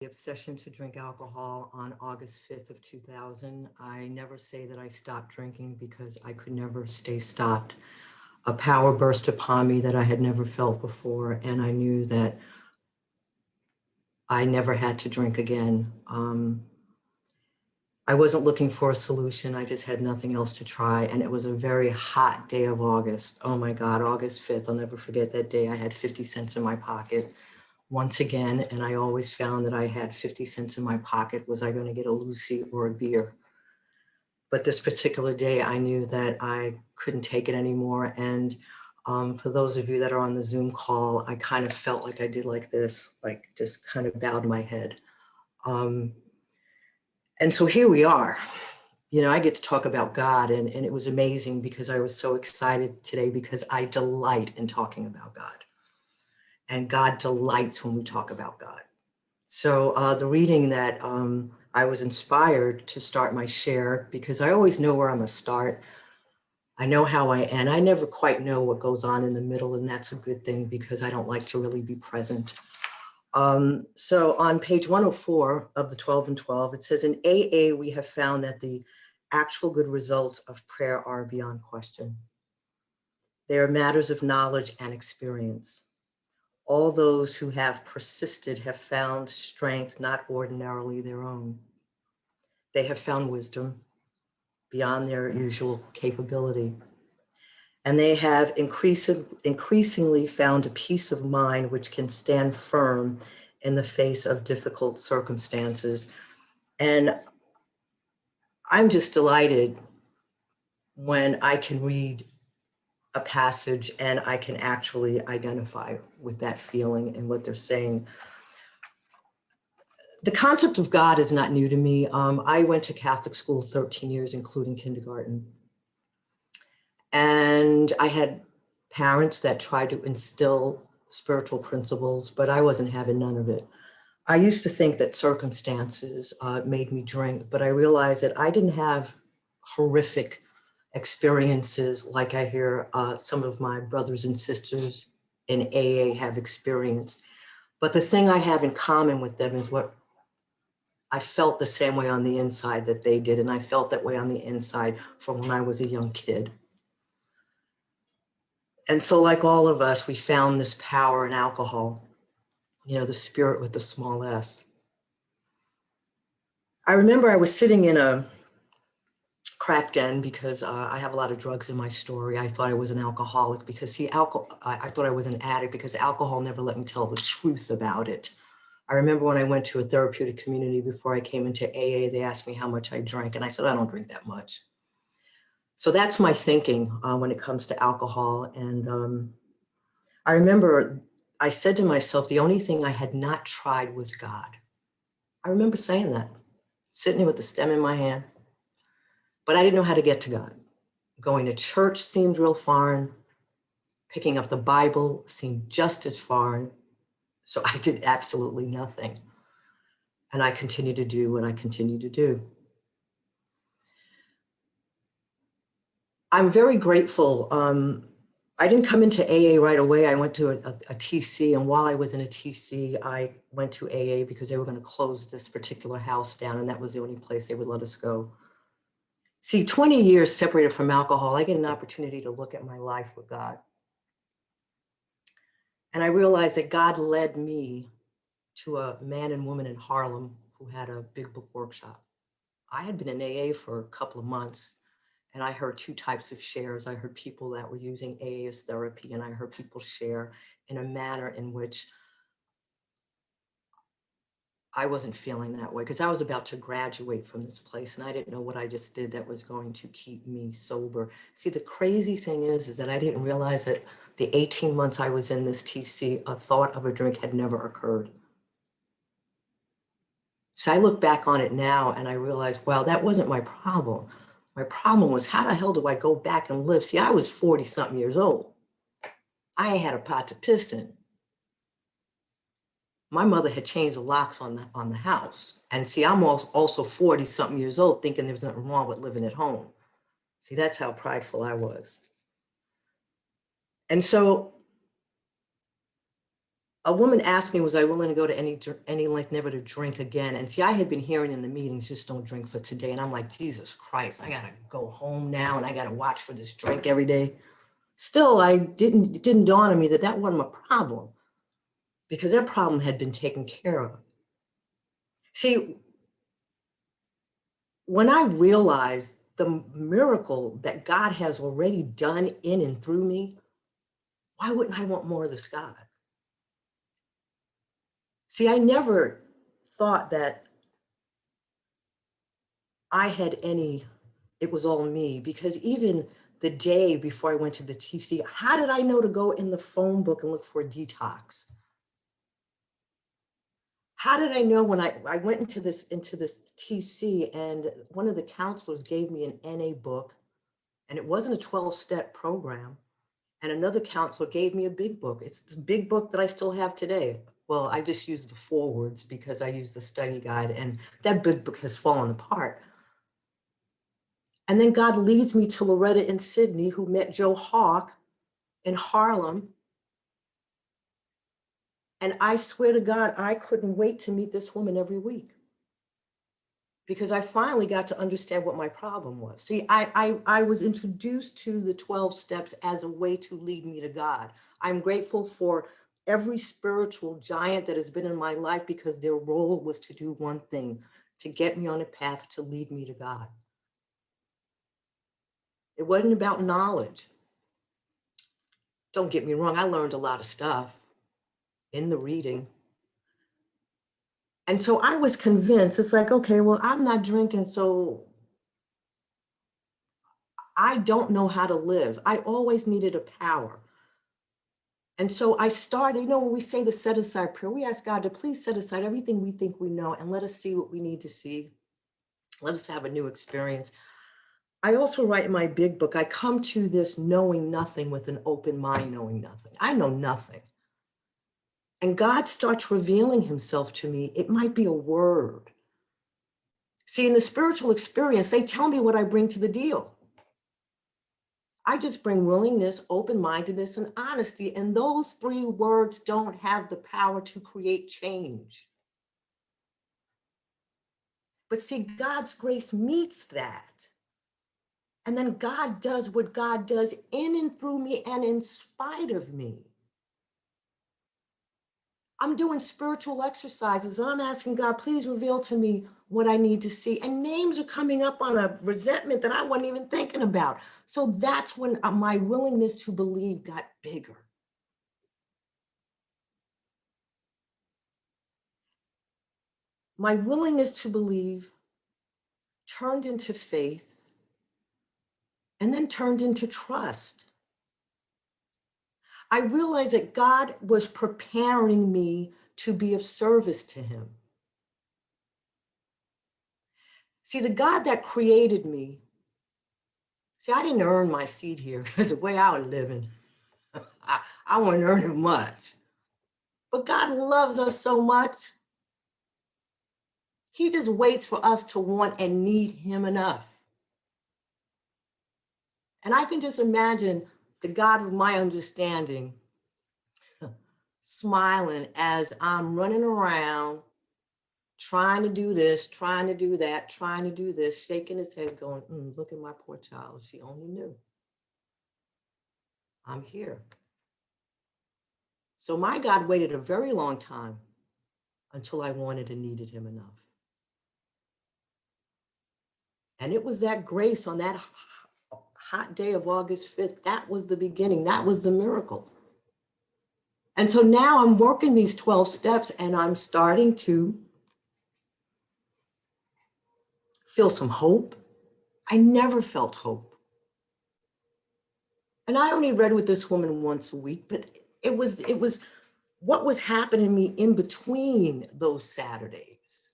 The obsession to drink alcohol on August 5th of 2000. I never say that I stopped drinking because I could never stay stopped. A power burst upon me that I had never felt before, and I knew that I never had to drink again. I wasn't looking for a solution. I just had nothing else to try. And it was a very hot day of August. Oh my God, August 5th. I'll never forget that day. I had 50 cents in my pocket once again. And I always found that I had 50 cents in my pocket. Was I going to get a Lucy or a beer? But this particular day, I knew that I couldn't take it anymore. And for those of you that are on the Zoom call, I kind of felt like I did like this, like just kind of bowed my head. Um, and so here we are. You know, I get to talk about God, and it was amazing because I was so excited today because I delight in talking about God. And God delights when we talk about God. So the reading that I was inspired to start my share, because I always know where I'm going to start. I know how I end. I never quite know what goes on in the middle, and that's a good thing because I don't like to really be present. So on page 104 of the 12 and 12, it says, in AA, we have found that the actual good results of prayer are beyond question. They are matters of knowledge and experience. All those who have persisted have found strength not ordinarily their own. They have found wisdom beyond their usual capability. And they have increasingly found a peace of mind which can stand firm in the face of difficult circumstances. And I'm just delighted when I can read a passage and I can actually identify with that feeling and what they're saying. The concept of God is not new to me. I went to Catholic school 13 years, including kindergarten. And I had parents that tried to instill spiritual principles, but I wasn't having none of it. I used to think that circumstances made me drink, but I realized that I didn't have horrific experiences like I hear some of my brothers and sisters in AA have experienced. But the thing I have in common with them is what I felt the same way on the inside that they did, and I felt that way on the inside from when I was a young kid. And so like all of us, we found this power in alcohol, you know, the spirit with the small s. I remember I was sitting in a crack den because I have a lot of drugs in my story. I thought I was an alcoholic because, see, I thought I was an addict because alcohol never let me tell the truth about it. I remember when I went to a therapeutic community before I came into AA, they asked me how much I drank, and I said, I don't drink that much. So that's my thinking when it comes to alcohol. And I remember I said to myself, the only thing I had not tried was God. I remember saying that, sitting there with the stem in my hand, but I didn't know how to get to God. Going to church seemed real foreign. Picking up the Bible seemed just as foreign. So I did absolutely nothing. And I continued to do what I continued to do. I'm very grateful. I didn't come into AA right away. I went to a TC, and while I was in a TC, I went to AA because they were going to close this particular house down, and that was the only place they would let us go. See, 20 years separated from alcohol, I get an opportunity to look at my life with God. And I realized that God led me to a man and woman in Harlem who had a big book workshop. I had been in AA for a couple of months, and I heard two types of shares. I heard people that were using AA as therapy, and I heard people share in a manner in which I wasn't feeling that way because I was about to graduate from this place, and I didn't know what I just did that was going to keep me sober. See, the crazy thing is that I didn't realize that the 18 months I was in this TC, a thought of a drink had never occurred. So I look back on it now and I realize, wow, that wasn't my problem. My problem was, how the hell do I go back and live? See, I was 40 something years old. I ain't had a pot to piss in. My mother had changed the locks on the house. And see, I'm also 40 something years old thinking there was nothing wrong with living at home. See, that's how prideful I was. And so a woman asked me, was I willing to go to any length never to drink again? And see, I had been hearing in the meetings, just don't drink for today. And I'm like, Jesus Christ, I gotta go home now and I gotta watch for this drink every day. Still, it didn't dawn on me that that wasn't a problem, because that problem had been taken care of. See, when I realized the miracle that God has already done in and through me, why wouldn't I want more of this God? See, I never thought that I had it was all me, because even the day before I went to the TC, how did I know to go in the phone book and look for a detox? How did I know when I went into this TC, and one of the counselors gave me an NA book, and it wasn't a 12-step program. And another counselor gave me a big book. It's this big book that I still have today. Well, I just used the forewords because I used the study guide, and that big book has fallen apart. And then God leads me to Loretta in Sydney, who met Joe Hawk in Harlem. And I swear to God, I couldn't wait to meet this woman every week, because I finally got to understand what my problem was. See, I was introduced to the 12 steps as a way to lead me to God. I'm grateful for every spiritual giant that has been in my life, because their role was to do one thing: to get me on a path to lead me to God. It wasn't about knowledge. Don't get me wrong, I learned a lot of stuff in the reading. And so I was convinced, it's like, okay, well, I'm not drinking, so I don't know how to live. I always needed a power. And so I started, when we say the set aside prayer, we ask God to please set aside everything we think we know and let us see what we need to see. Let us have a new experience. I also write in my big book, I come to this knowing nothing with an open mind, knowing nothing. I know nothing. And God starts revealing himself to me. It might be a word. See, in the spiritual experience, they tell me what I bring to the deal. I just bring willingness, open-mindedness, and honesty. And those three words don't have the power to create change. But see, God's grace meets that. And then God does what God does in and through me and in spite of me. I'm doing spiritual exercises, and I'm asking God, please reveal to me what I need to see. And names are coming up on a resentment that I wasn't even thinking about. So that's when my willingness to believe got bigger. My willingness to believe turned into faith, and then turned into trust. I realized that God was preparing me to be of service to him. See, the God that created me, I didn't earn my seat here, because the way I was living, I wasn't earning much. But God loves us so much. He just waits for us to want and need him enough. And I can just imagine the God of my understanding smiling as I'm running around, trying to do this, trying to do that, trying to do this, shaking his head, going, look at my poor child. If she only knew. I'm here. So my God waited a very long time until I wanted and needed him enough. And it was that grace on that hot day of August 5th. That was the beginning. That was the miracle. And so now I'm working these 12 steps, and I'm starting to feel some hope. I never felt hope. And I only read with this woman once a week, but it was what was happening to me in between those Saturdays.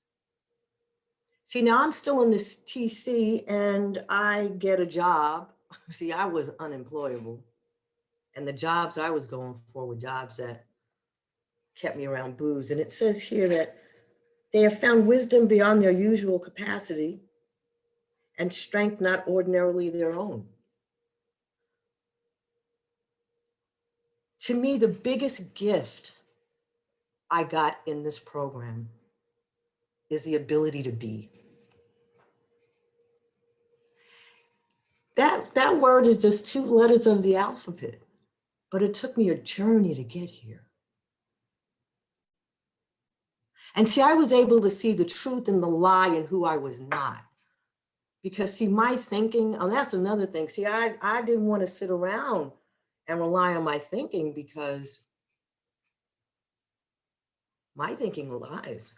See, now I'm still in this TC and I get a job. See, I was unemployable. And the jobs I was going for were jobs that kept me around booze. And it says here that they have found wisdom beyond their usual capacity and strength not ordinarily their own. To me, the biggest gift I got in this program is the ability to be. That word is just 2 letters of the alphabet, but it took me a journey to get here. And see, I was able to see the truth and the lie and who I was not. Because see, my thinking, and that's another thing. See, I didn't want to sit around and rely on my thinking because my thinking lies.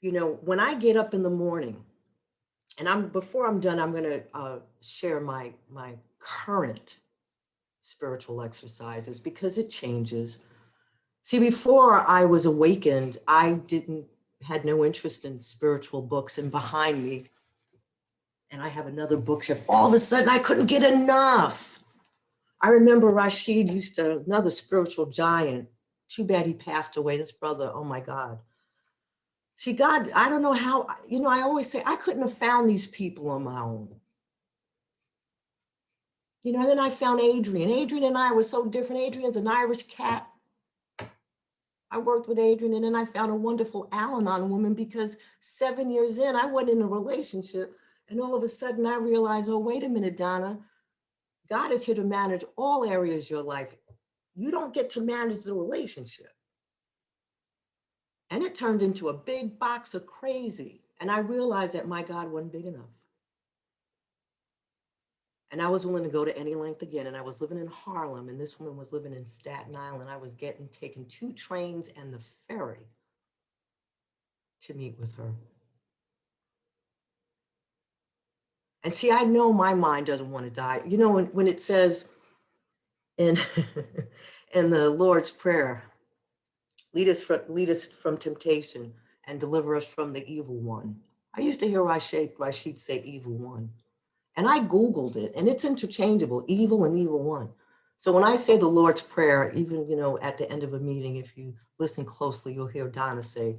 You know, when I get up in the morning, and before I'm done, I'm going to share my current spiritual exercises because it changes. See, before I was awakened, I had no interest in spiritual books, and behind me, and I have another bookshelf, all of a sudden I couldn't get enough. I remember Rashid another spiritual giant. Too bad he passed away, this brother, oh my God. See, God, I don't know how, you know, I always say I couldn't have found these people on my own. You know, and then I found Adrian. Adrian and I were so different. Adrian's an Irish cat. I worked with Adrian, and then I found a wonderful Al-Anon woman because 7 years in, I wasn't in a relationship. And all of a sudden I realized, oh, wait a minute, Donna, God is here to manage all areas of your life. You don't get to manage the relationship. And it turned into a big box of crazy. And I realized that my God wasn't big enough. And I was willing to go to any length again. And I was living in Harlem, and this woman was living in Staten Island. I was taking 2 trains and the ferry to meet with her. And see, I know my mind doesn't want to die. You know, when it says in, in the Lord's Prayer, lead us from temptation and deliver us from the evil one. I used to hear Rashid say evil one. And I Googled it, and it's interchangeable, evil and evil one. So when I say the Lord's Prayer, even, you know, at the end of a meeting, if you listen closely, you'll hear Donna say,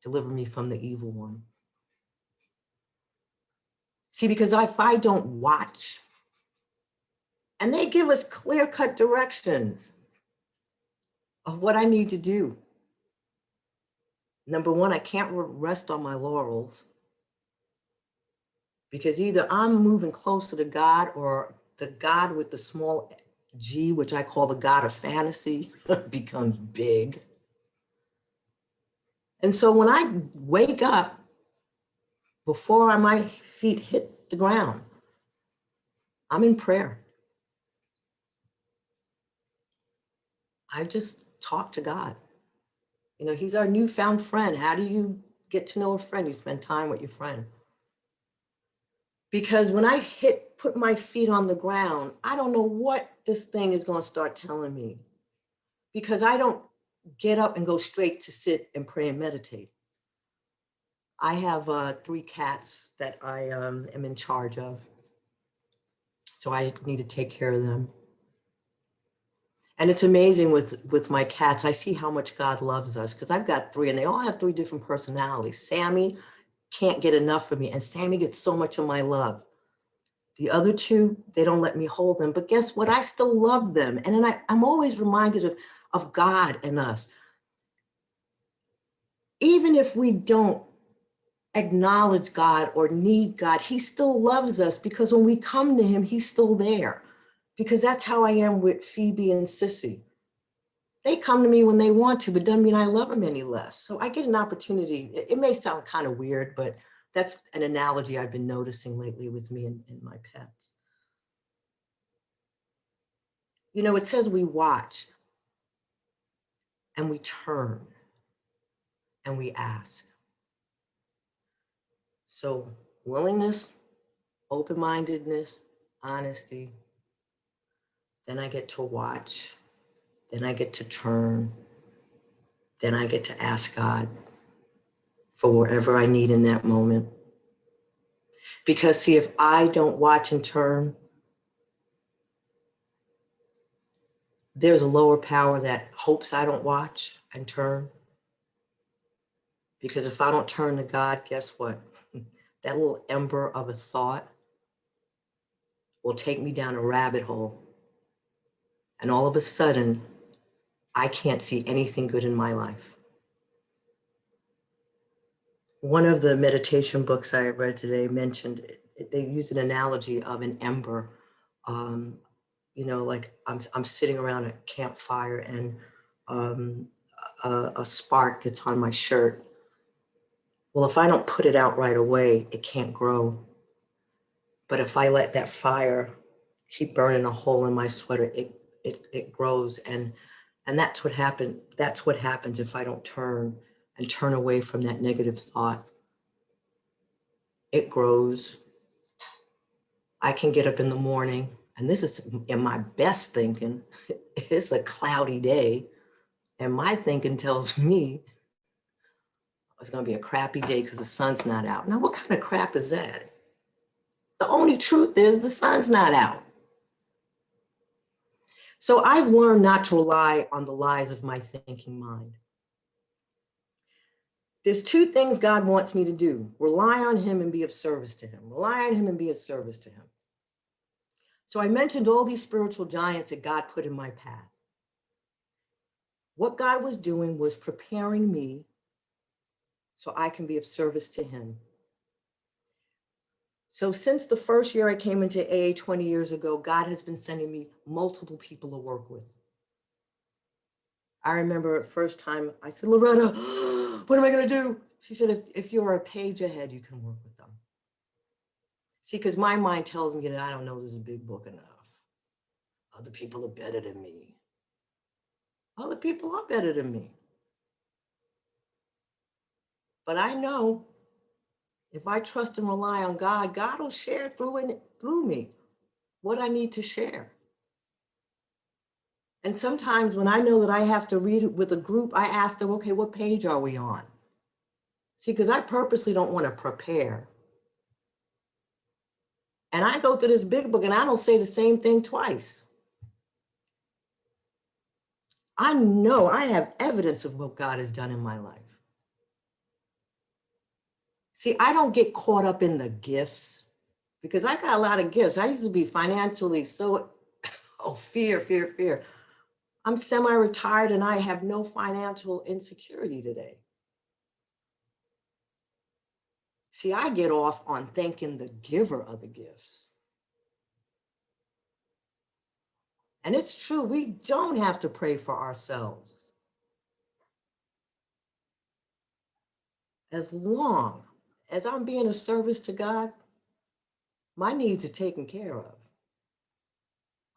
deliver me from the evil one. See, because if I don't watch, and they give us clear-cut directions of what I need to do. Number one, I can't rest on my laurels, because either I'm moving closer to God, or the God with the small G, which I call the God of fantasy, becomes big. And so when I wake up, before my feet hit the ground, I'm in prayer. I just talk to God. You know, he's our newfound friend. How do you get to know a friend? You spend time with your friend. Because when I put my feet on the ground, I don't know what this thing is going to start telling me, because I don't get up and go straight to sit and pray and meditate. I have 3 cats that I am in charge of. So I need to take care of them. And it's amazing with my cats, I see how much God loves us, because I've got 3 and they all have 3 different personalities. Sammy can't get enough of me, and Sammy gets so much of my love. The other 2, they don't let me hold them, but guess what? I still love them. And then I'm always reminded of God and us. Even if we don't acknowledge God or need God, he still loves us, because when we come to him, he's still there. Because that's how I am with Phoebe and Sissy. They come to me when they want to, but doesn't mean I love them any less. So I get an opportunity. It may sound kind of weird, but that's an analogy I've been noticing lately with me and my pets. You know, it says we watch and we turn and we ask. So willingness, open-mindedness, honesty. Then I get to watch. Then I get to turn. Then I get to ask God for whatever I need in that moment. Because see, if I don't watch and turn, there's a lower power that hopes I don't watch and turn. Because if I don't turn to God, guess what? That little ember of a thought will take me down a rabbit hole. And all of a sudden, I can't see anything good in my life. One of the meditation books I read today mentioned, they used an analogy of an ember. Um, like I'm sitting around a campfire and a spark gets on my shirt. Well, if I don't put it out right away, it can't grow. But if I let that fire keep burning a hole in my sweater, it grows. And that's what happened. That's what happens if I don't turn away from that negative thought. It grows. I can get up in the morning, and this is in my best thinking. It's a cloudy day, and my thinking tells me it's going to be a crappy day because the sun's not out. Now, what kind of crap is that? The only truth is the sun's not out. So I've learned not to rely on the lies of my thinking mind. There's two things God wants me to do: rely on him and be of service to him. Rely on him and be of service to him. So I mentioned all these spiritual giants that God put in my path. What God was doing was preparing me so I can be of service to him. So since the first year I came into AA 20 years ago, God has been sending me multiple people to work with. I remember the first time I said, Loretta, what am I going to do? She said, if you're a page ahead, you can work with them. See, because my mind tells me that I don't know there's a big book enough. Other people are better than me. Other people are better than me. But I know if I trust and rely on God, God will share through me what I need to share. And sometimes when I know that I have to read it with a group, I ask them, okay, what page are we on? See, because I purposely don't want to prepare. And I go through this big book and I don't say the same thing twice. I know I have evidence of what God has done in my life. See, I don't get caught up in the gifts because I got a lot of gifts. I used to be financially so, fear. I'm semi-retired and I have no financial insecurity today. See, I get off on thanking the giver of the gifts. And it's true, we don't have to pray for ourselves. As long as I'm being of service to God, my needs are taken care of.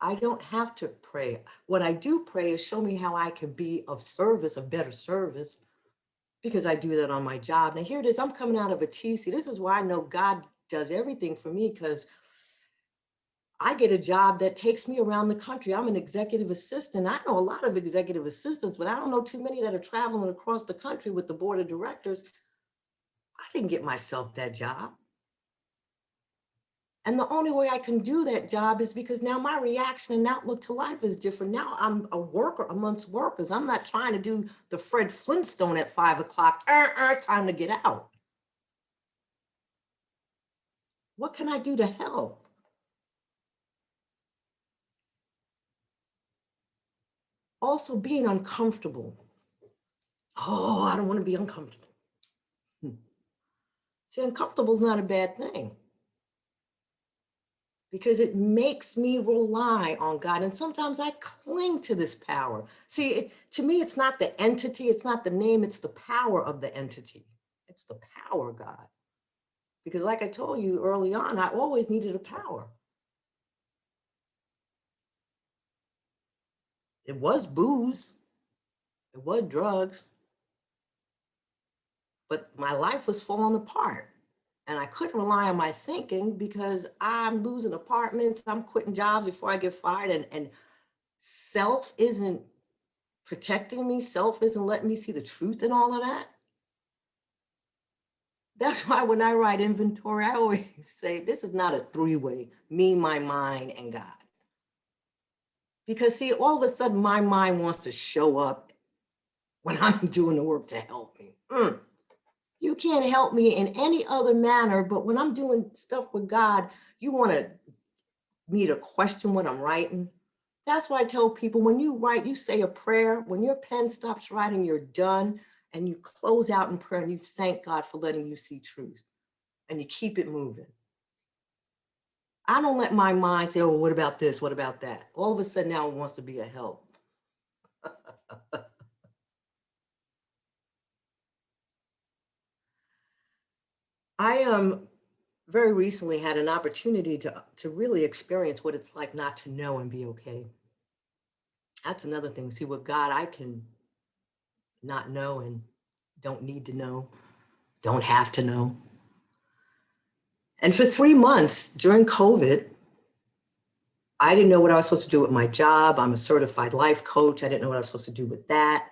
I don't have to pray. What I do pray is show me how I can be of service, of better service, because I do that on my job. Now here it is, I'm coming out of a TC. This is why I know God does everything for me, because I get a job that takes me around the country. I'm an executive assistant. I know a lot of executive assistants, but I don't know too many that are traveling across the country with the board of directors. I didn't get myself that job. And the only way I can do that job is because now my reaction and outlook to life is different. Now I'm a worker amongst workers. I'm not trying to do the Fred Flintstone at 5 o'clock, time to get out. What can I do to help? Also being uncomfortable. Oh, I don't want to be uncomfortable. See, uncomfortable is not a bad thing because it makes me rely on God. And sometimes I cling to this power. See, to me, it's not the entity, it's not the name, it's the power of the entity. It's the power, God. Because like I told you early on, I always needed a power. It was booze, it was drugs, but my life was falling apart. And I couldn't rely on my thinking because I'm losing apartments, I'm quitting jobs before I get fired, and self isn't protecting me, self isn't letting me see the truth in all of that. That's why when I write inventory, I always say this is not a three-way, me, my mind, and God. Because see, all of a sudden my mind wants to show up when I'm doing the work to help me. You can't help me in any other manner, but when I'm doing stuff with God, you want me to question what I'm writing? That's why I tell people, when you write, you say a prayer. When your pen stops writing, you're done. And you close out in prayer and you thank God for letting you see truth. And you keep it moving. I don't let my mind say, oh, what about this? What about that? All of a sudden now it wants to be a help. I very recently had an opportunity to really experience what it's like not to know and be okay. That's another thing. See, with God, I can not know and don't need to know, don't have to know. And for 3 months during COVID, I didn't know what I was supposed to do with my job. I'm a certified life coach. I didn't know what I was supposed to do with that.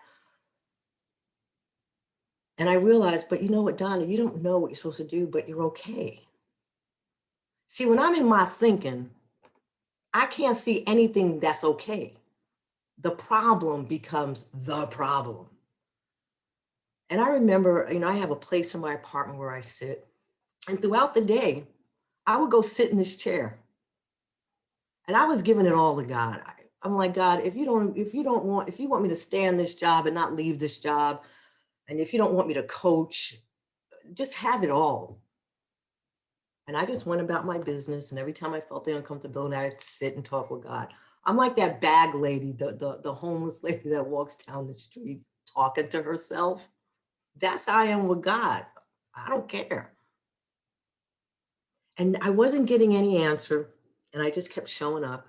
And I realized, but you know what, Donna, you don't know what you're supposed to do, but you're okay. See, when I'm in my thinking, I can't see anything that's okay. The problem becomes the problem. And I remember, I have a place in my apartment where I sit. And throughout the day, I would go sit in this chair. And I was giving it all to God. I'm like, God, if you want me to stay in this job and not leave this job, and if you don't want me to coach, just have it all. And I just went about my business. And every time I felt the uncomfortability, I'd sit and talk with God. I'm like that bag lady, the homeless lady that walks down the street talking to herself. That's how I am with God. I don't care. And I wasn't getting any answer. And I just kept showing up.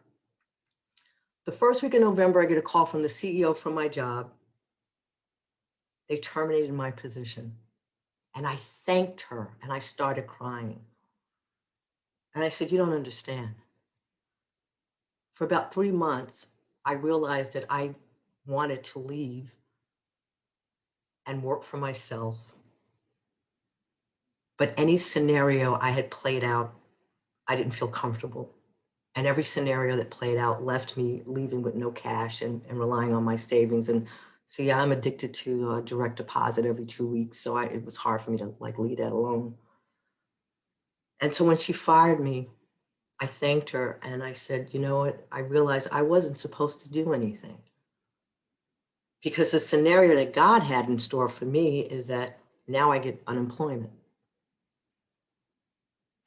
The first week of November, I get a call from the CEO from my job. They terminated my position. And I thanked her and I started crying. And I said, you don't understand. For about 3 months, I realized that I wanted to leave and work for myself. But any scenario I had played out, I didn't feel comfortable. And every scenario that played out left me leaving with no cash and relying on my savings. And see, I'm addicted to direct deposit every 2 weeks. So it was hard for me to leave that alone. And so when she fired me, I thanked her and I said, you know what? I realized I wasn't supposed to do anything. Because the scenario that God had in store for me is that now I get unemployment.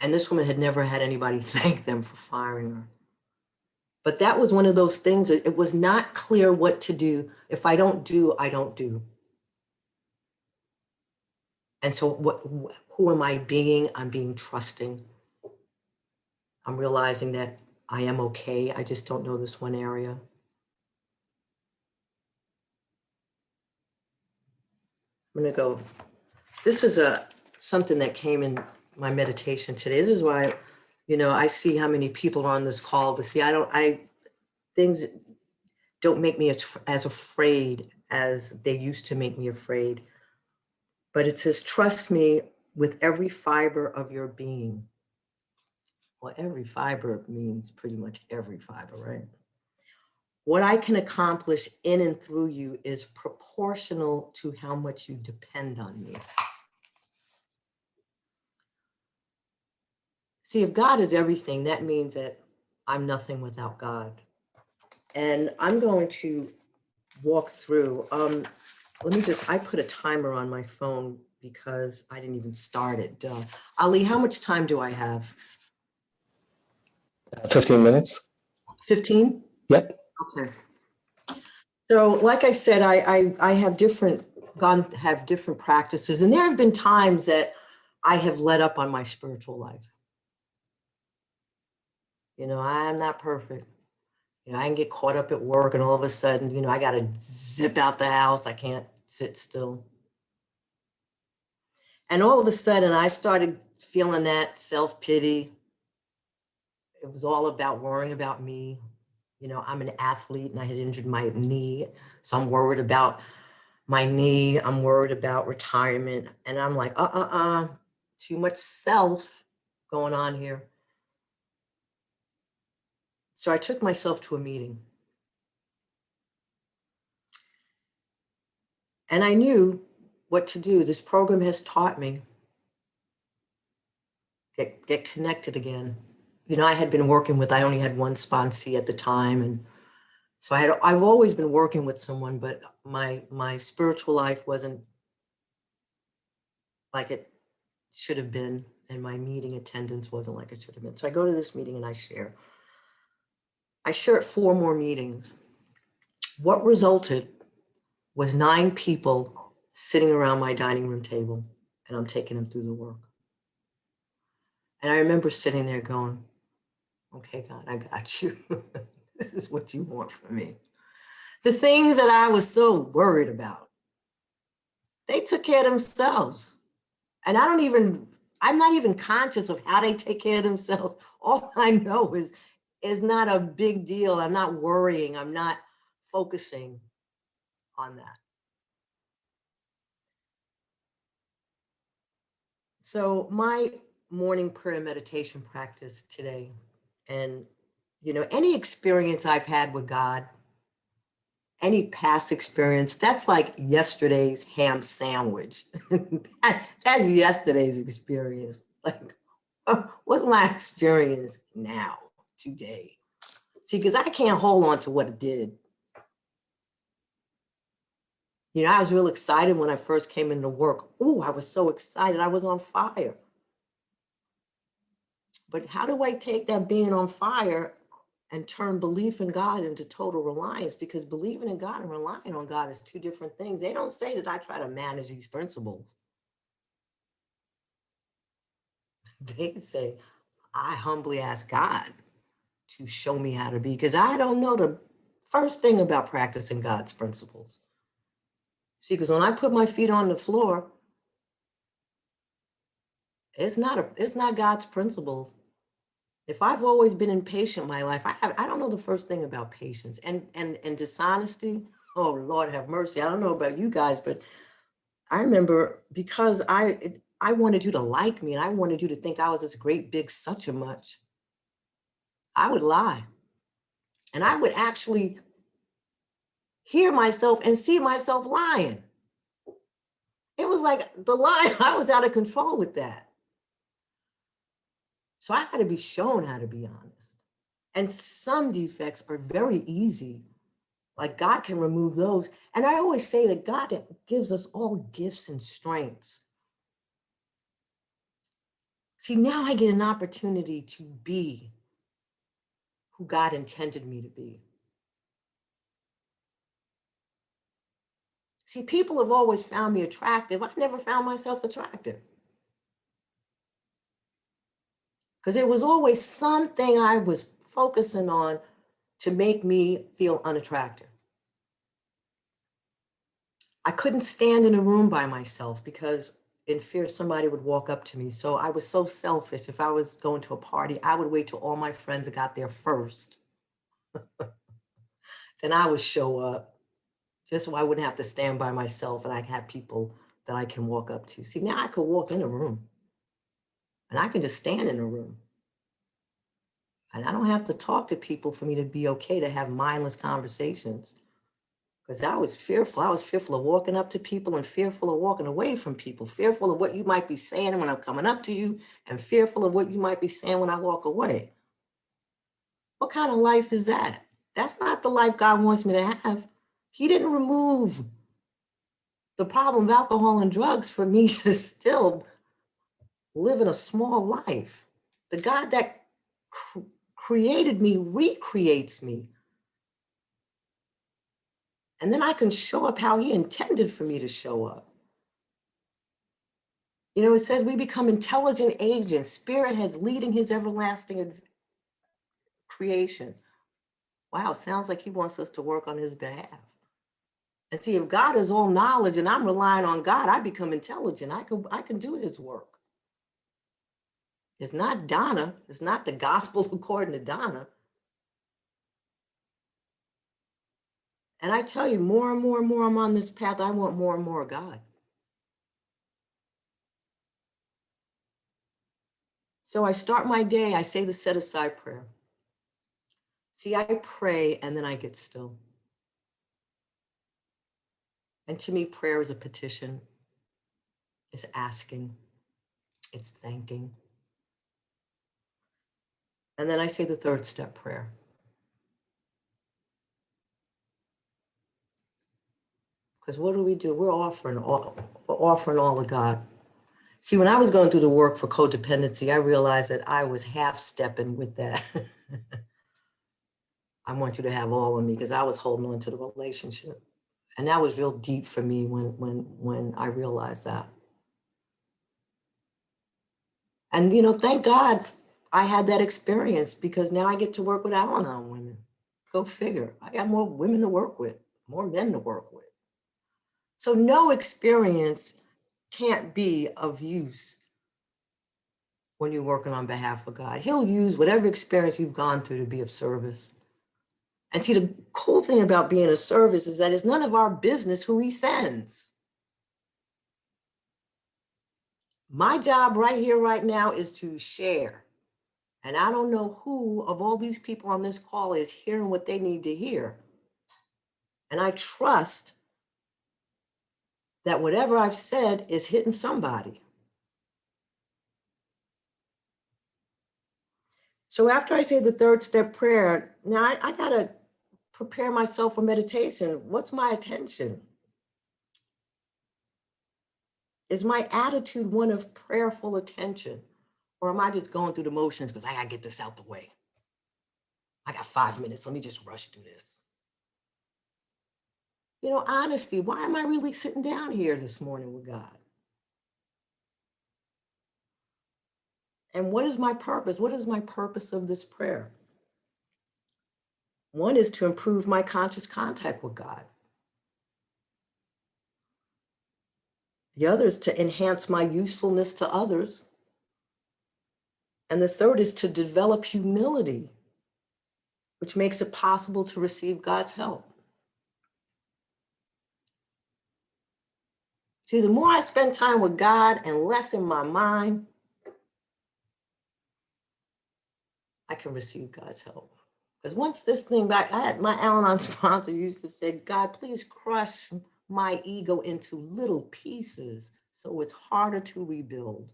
And this woman had never had anybody thank them for firing her. But that was one of those things that it was not clear what to do. If I don't do, I don't do. And so who am I being? I'm being trusting. I'm realizing that I am okay. I just don't know this one area. I'm gonna go. This is something that came in my meditation today. This is why, I see how many people are on this call, but see, things don't make me as afraid as they used to make me afraid. But it says, trust me with every fiber of your being. Well, every fiber means pretty much every fiber, right? What I can accomplish in and through you is proportional to how much you depend on me. See, if God is everything, that means that I'm nothing without God. And I'm going to walk through. I put a timer on my phone because I didn't even start it. Ali, how much time do I have? 15 minutes. 15? Yep. Okay. So like I said, I have different practices, and there have been times that I have let up on my spiritual life. I'm not perfect. I can get caught up at work and all of a sudden, I got to zip out the house. I can't sit still. And all of a sudden I started feeling that self-pity. It was all about worrying about me. I'm an athlete and I had injured my knee. So I'm worried about my knee. I'm worried about retirement. And I'm like, too much self going on here. So I took myself to a meeting. And I knew what to do. This program has taught me. Get connected again. I had been working with, I only had one sponsee at the time. And So I've always been working with someone, but my spiritual life wasn't like it should have been, and my meeting attendance wasn't like it should have been. So I go to this meeting and I share. I shared 4 more meetings. What resulted was 9 people sitting around my dining room table, and I'm taking them through the work. And I remember sitting there going, okay, God, I got you. This is what you want from me. The things that I was so worried about, they took care of themselves. And I'm not even conscious of how they take care of themselves. All I know is not a big deal. I'm not worrying. I'm not focusing on that. So my morning prayer meditation practice today, and any experience I've had with God, any past experience, that's like yesterday's ham sandwich. That's yesterday's experience. Like, what's my experience now, today? See, because I can't hold on to what it did. I was real excited when I first came into work. Oh, I was so excited. I was on fire. But how do I take that being on fire and turn belief in God into total reliance? Because believing in God and relying on God is 2 different things. They don't say that I try to manage these principles. They say, I humbly ask God to show me how to be, because I don't know the first thing about practicing God's principles. See, because when I put my feet on the floor, it's not God's principles. If I've always been impatient in my life, I don't know the first thing about patience and dishonesty. Oh, Lord have mercy. I don't know about you guys, but I remember, because I wanted you to like me and I wanted you to think I was this great big such a much, I would lie. And I would actually hear myself and see myself lying. It was like the lie, I was out of control with that. So I had to be shown how to be honest. And some defects are very easy. Like, God can remove those. And I always say that God gives us all gifts and strengths. See, now I get an opportunity to be who God intended me to be. See, people have always found me attractive. I've never found myself attractive. Because there was always something I was focusing on to make me feel unattractive. I couldn't stand in a room by myself because in fear somebody would walk up to me. So I was so selfish. If I was going to a party, I would wait till all my friends got there first. Then I would show up, just so I wouldn't have to stand by myself and I have people that I can walk up to. See, now I could walk in a room and I can just stand in a room. And I don't have to talk to people for me to be okay to have mindless conversations. Because I was fearful. I was fearful of walking up to people and fearful of walking away from people, fearful of what you might be saying when I'm coming up to you and fearful of what you might be saying when I walk away. What kind of life is that? That's not the life God wants me to have. He didn't remove the problem of alcohol and drugs for me to still live in a small life. The God that created me recreates me. And then I can show up how he intended for me to show up. It says we become intelligent agents, spirit heads leading his everlasting creation. Wow, sounds like he wants us to work on his behalf. And see, if God is all knowledge and I'm relying on God, I become intelligent. I can do his work. It's not Donna. It's not the gospel according to Donna. And I tell you, more and more and more I'm on this path, I want more and more of God. So I start my day, I say the set aside prayer. See, I pray and then I get still. And to me, prayer is a petition. It's asking. It's thanking. And then I say the 3rd step prayer. Because what do? We're offering all to God. See, when I was going through the work for codependency, I realized that I was half-stepping with that. I want you to have all of me, because I was holding on to the relationship. And that was real deep for me when I realized that. And, thank God I had that experience, because now I get to work with Al-Anon women. Go figure. I got more women to work with, more men to work with. So no experience can't be of use when you're working on behalf of God. He'll use whatever experience you've gone through to be of service. And see, the cool thing about being of service is that it's none of our business who he sends. My job right here, right now, is to share. And I don't know who of all these people on this call is hearing what they need to hear. And I trust that whatever I've said is hitting somebody. So after I say the third step prayer, now I got to prepare myself for meditation. What's my attention? Is my attitude one of prayerful attention? Or am I just going through the motions because I got to get this out the way? I got 5 minutes. Let me just rush through this. Honesty, why am I really sitting down here this morning with God? And what is my purpose? What is my purpose of this prayer? One is to improve my conscious contact with God. The other is to enhance my usefulness to others. And the third is to develop humility, which makes it possible to receive God's help. See, the more I spend time with God and less in my mind, I can receive God's help. Because once this thing back, my Al-Anon sponsor used to say, God, please crush my ego into little pieces so it's harder to rebuild.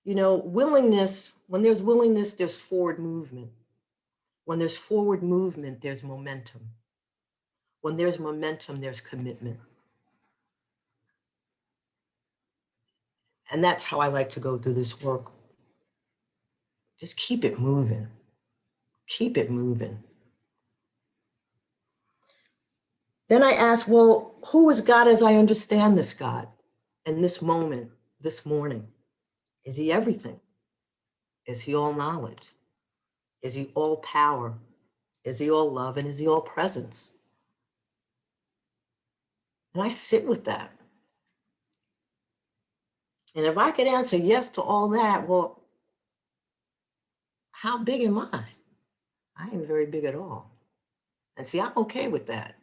Willingness, when there's willingness, there's forward movement. When there's forward movement, there's momentum. When there's momentum, there's commitment. And that's how I like to go through this work. Just keep it moving. Keep it moving. Then I ask, well, who is God as I understand this God in this moment, this morning? Is he everything? Is he all knowledge? Is he all power? Is he all love? And is he all presence? And I sit with that. And if I could answer yes to all that, well, how big am I? I ain't very big at all. And see, I'm okay with that.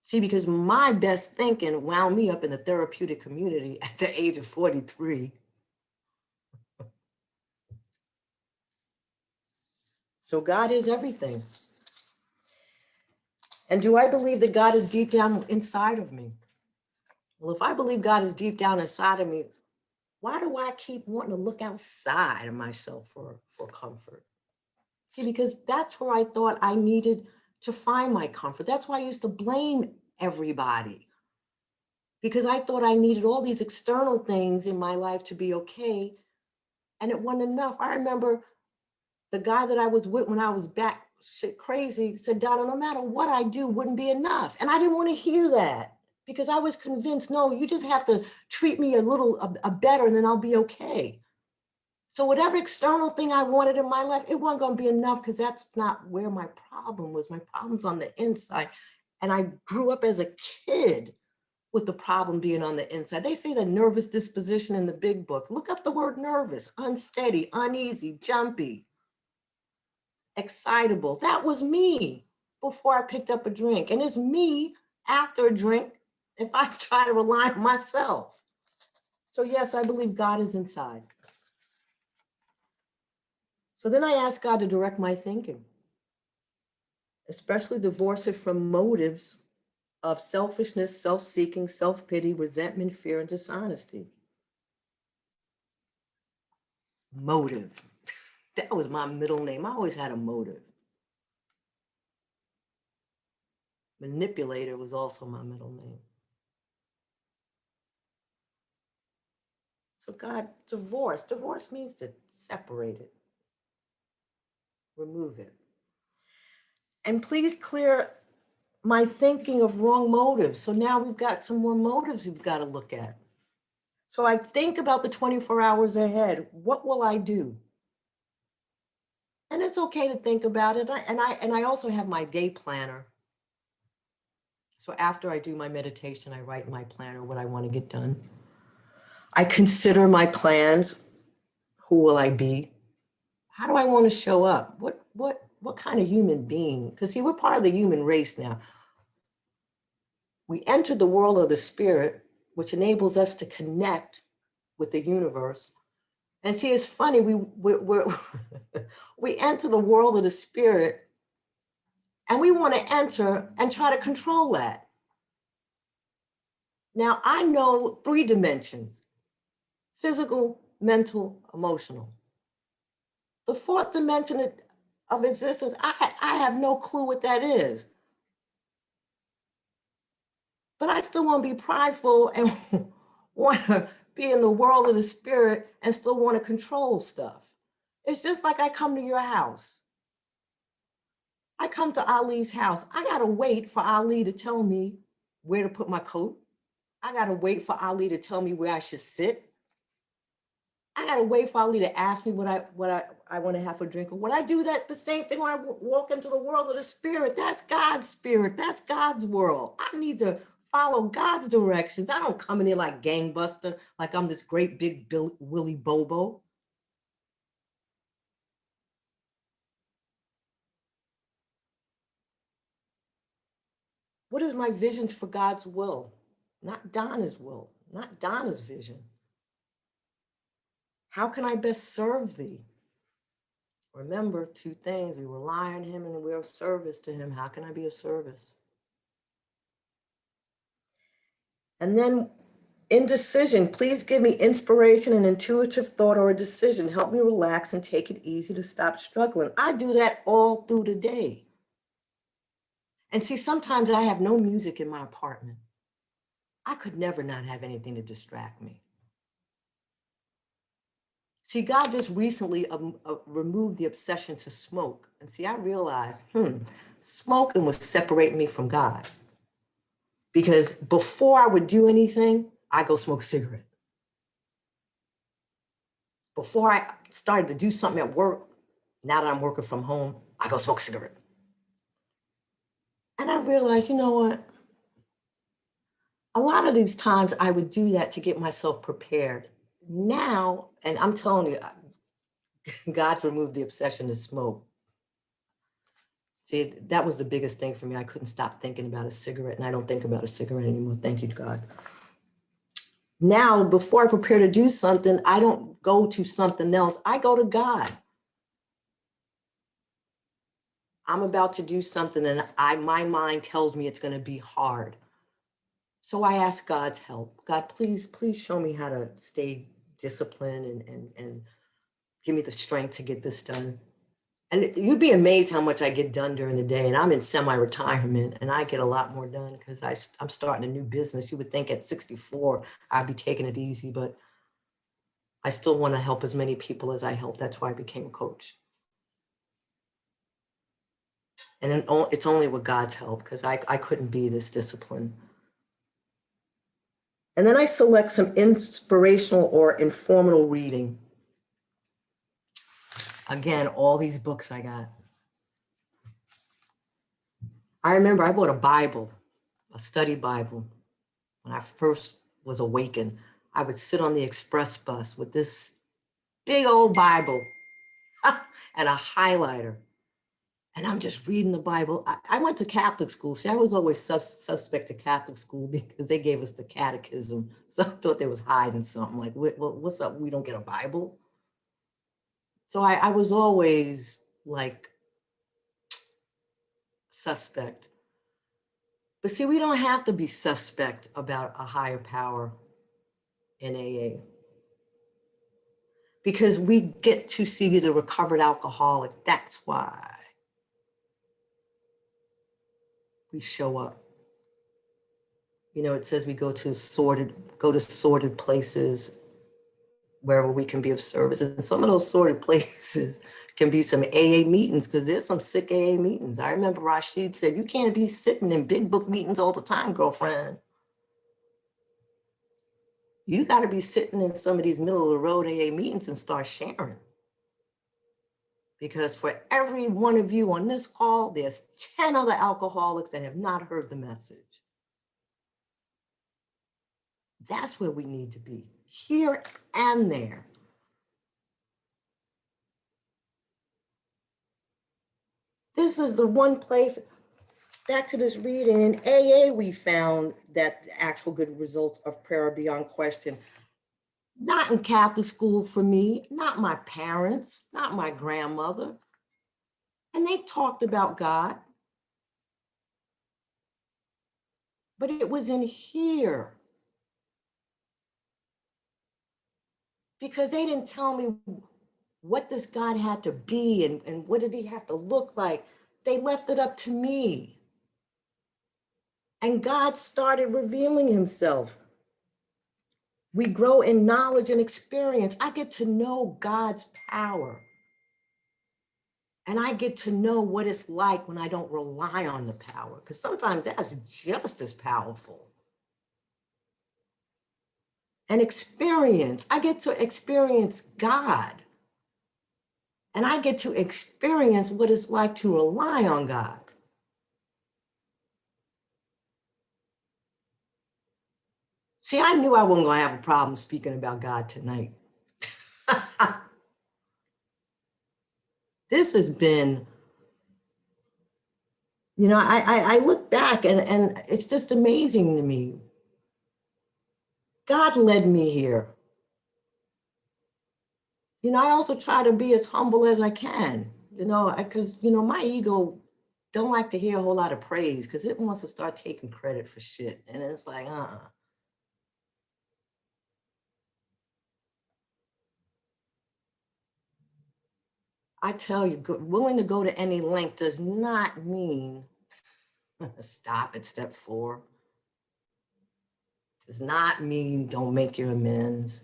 See, because my best thinking wound me up in the therapeutic community at the age of 43. So God is everything. And do I believe that God is deep down inside of me? Well, if I believe God is deep down inside of me, why do I keep wanting to look outside of myself for comfort? See, because that's where I thought I needed to find my comfort. That's why I used to blame everybody, because I thought I needed all these external things in my life to be okay. And it wasn't enough. I remember the guy that I was with when I was back shit crazy said, Donna, no matter what I do wouldn't be enough. And I didn't want to hear that, because I was convinced, no, you just have to treat me a little better and then I'll be okay. So whatever external thing I wanted in my life, it wasn't going to be enough, because that's not where my problem was. My problem's on the inside. And I grew up as a kid with the problem being on the inside. They say the nervous disposition in the big book. Look up the word nervous, unsteady, uneasy, jumpy, excitable. That was me before I picked up a drink. And it's me after a drink if I try to rely on myself. So yes, I believe God is inside. So then I ask God to direct my thinking, especially divorce it from motives of selfishness, self-seeking, self-pity, resentment, fear, and dishonesty. Motive. That was my middle name. I always had a motive. Manipulator was also my middle name. So God, divorce. Divorce means to separate it, remove it. And please clear my thinking of wrong motives. So now we've got some more motives we've got to look at. So I think about the 24 hours ahead. What will I do? And it's okay to think about it. And I also have my day planner. So after I do my meditation, I write in my planner what I want to get done. I consider my plans. Who will I be? How do I want to show up? What kind of human being? Because see, we're part of the human race now. We entered the world of the spirit, which enables us to connect with the universe. And see, it's funny, we enter the world of the spirit and we want to enter and try to control that. Now, I know 3 dimensions: physical, mental, emotional. The 4th dimension of existence, I have no clue what that is. But I still want to be prideful and want to be in the world of the spirit and still want to control stuff. It's just like I come to your house. I come to Ali's house. I got to wait for Ali to tell me where to put my coat. I got to wait for Ali to tell me where I should sit. I got to wait for Ali to ask me what I want to have for drink. When I do that, the same thing when I walk into the world of the spirit, that's God's spirit. That's God's world. I need to follow God's directions. I don't come in here like gangbuster, like I'm this great big Willy Bobo. What is my vision for God's will? Not Donna's will, not Donna's vision. How can I best serve thee? Remember 2 things. We rely on him and we're of service to him. How can I be of service? And then indecision. Please give me inspiration, an intuitive thought, or a decision. Help me relax and take it easy to stop struggling. I do that all through the day. And see, sometimes I have no music in my apartment. I could never not have anything to distract me. See, God just recently removed the obsession to smoke. And see, I realized, smoking was separating me from God. Because before I would do anything, I go smoke a cigarette. Before I started to do something at work, now that I'm working from home, I go smoke a cigarette. And I realized, you know what? A lot of these times I would do that to get myself prepared. Now, and I'm telling you, God's removed the obsession to smoke. See, that was the biggest thing for me. I couldn't stop thinking about a cigarette, and I don't think about a cigarette anymore. Thank you, God. Now, before I prepare to do something, I don't go to something else. I go to God. I'm about to do something, and my mind tells me it's going to be hard. So I ask God's help. God, please show me how to stay disciplined and give me the strength to get this done. And you'd be amazed how much I get done during the day. And I'm in semi-retirement and I get a lot more done because I'm starting a new business. You would think at 64, I'd be taking it easy, but I still want to help as many people as I help. That's why I became a coach. And then it's only with God's help because I couldn't be this disciplined. And then I select some inspirational or informational reading. Again, all these books I got. I remember I bought a Bible, a study Bible, when I first was awakened. I would sit on the express bus with this big old Bible and a highlighter. And I'm just reading the Bible. I went to Catholic school. See, I was always suspect to Catholic school because they gave us the catechism. So I thought they was hiding something like, what's up? We don't get a Bible? So I was always like suspect. But see, we don't have to be suspect about a higher power in AA. Because we get to see the recovered alcoholic. That's why. we show up. You know, it says we go to sordid places wherever we can be of service. And some of those sordid places can be some AA meetings, because there's some sick AA meetings. I remember Rashid said, you can't be sitting in big book meetings all the time, girlfriend. You got to be sitting in some of these middle of the road AA meetings and start sharing. Because for every one of you on this call, there's 10 other alcoholics that have not heard the message. That's where we need to be, here and there. This is the one place, back to this reading, in AA we found that the actual good results of prayer are beyond question. Not in Catholic school for me, not my parents, not my grandmother. And they talked about God. But it was in here. Because they didn't tell me what this God had to be and what did he have to look like. They left it up to me. And God started revealing himself. We grow in knowledge and experience. I get to know God's power. And I get to know what it's like when I don't rely on the power, because sometimes that's just as powerful. And experience, I get to experience God. And I get to experience what it's like to rely on God. See, I knew I wasn't going to have a problem speaking about God tonight. This has been, you know, I look back and it's just amazing to me. God led me here. You know, I also try to be as humble as I can, you know, because, you know, my ego don't like to hear a whole lot of praise because it wants to start taking credit for shit. And it's like, I tell you, willing to go to any length does not mean stop at step 4. Does not mean don't make your amends.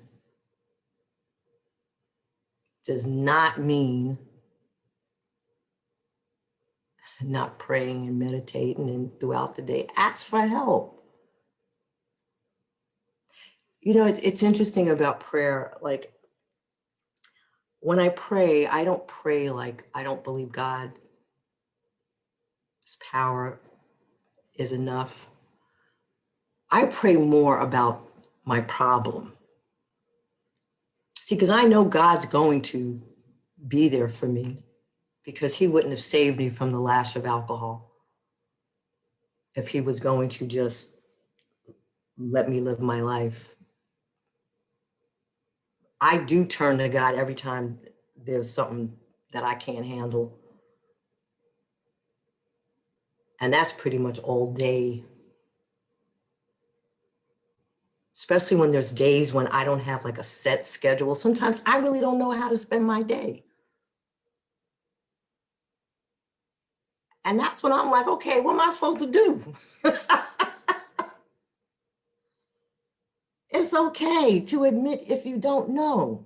Does not mean not praying and meditating and throughout the day. Ask for help. You know, it's interesting about prayer. Like, when I pray, I don't pray like I don't believe God's power is enough. I pray more about my problem. See, because I know God's going to be there for me, because he wouldn't have saved me from the lash of alcohol if he was going to just let me live my life. I do turn to God every time there's something that I can't handle. And that's pretty much all day. Especially when there's days when I don't have like a set schedule. Sometimes I really don't know how to spend my day. And that's when I'm like, okay, what am I supposed to do? It's okay to admit if you don't know.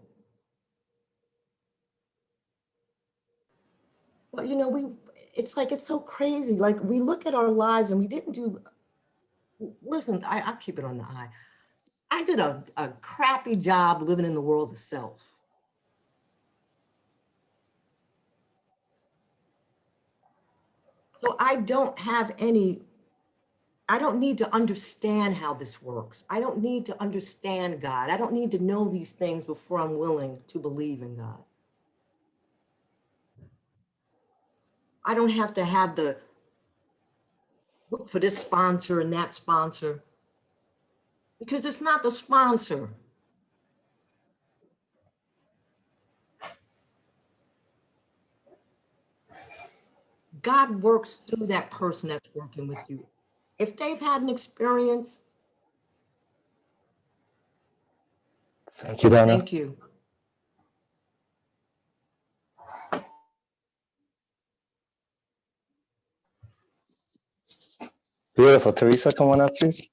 But you know, it's like, it's so crazy. Like, we look at our lives and we didn't do, listen, I'll keep it on the eye. I did a crappy job living in the world of self. So I don't need to understand how this works. I don't need to understand God. I don't need to know these things before I'm willing to believe in God. I don't have to have the look for this sponsor and that sponsor, because it's not the sponsor. God works through that person that's working with you. If they've had an experience. Thank you, Donna. Thank you. Beautiful. Teresa, come on up, please.